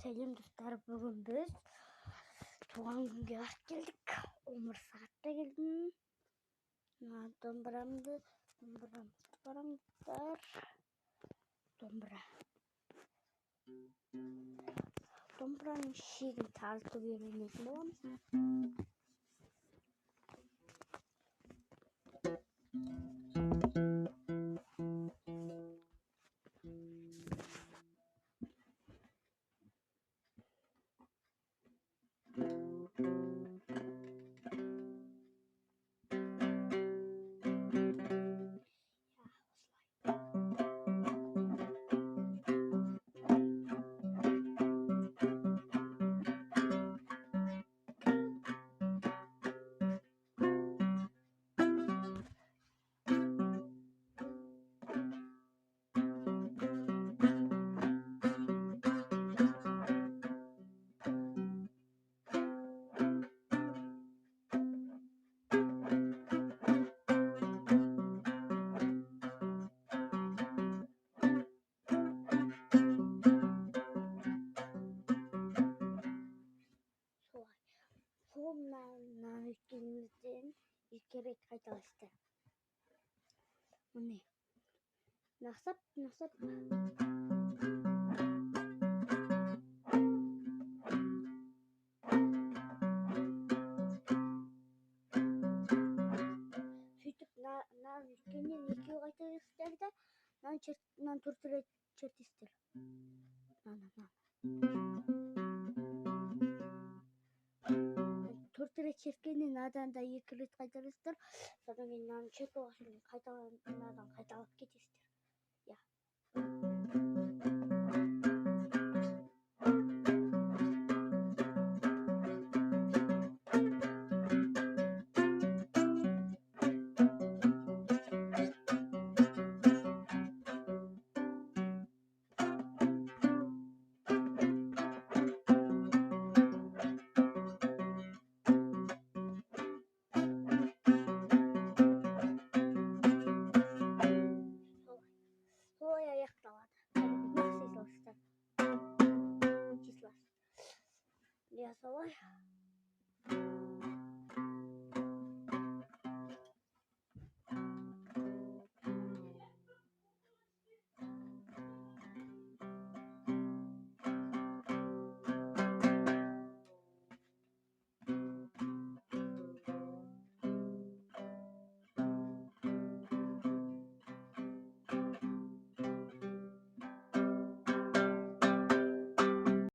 Сәлем достар, бүгін біз туған күнге ат келдік. Өмір сағатта келдім. Домбырамды барыңдар. Домбыраның шегін тартып үйренетін боламыз. Соңынан өткенімізден екі рет қайталасты. Міне, нақсап. Сөйтіп, мынаны өткеннен екеу қайталастыр да, мынаны төрт рет чертесіздер. Төрт рет черткеннен мынадан да екі рет қайталастыр. Содан кейін мынаны чертіп алып қайталап кетесіздер. Солай аяқталады. Числасы. Я солай.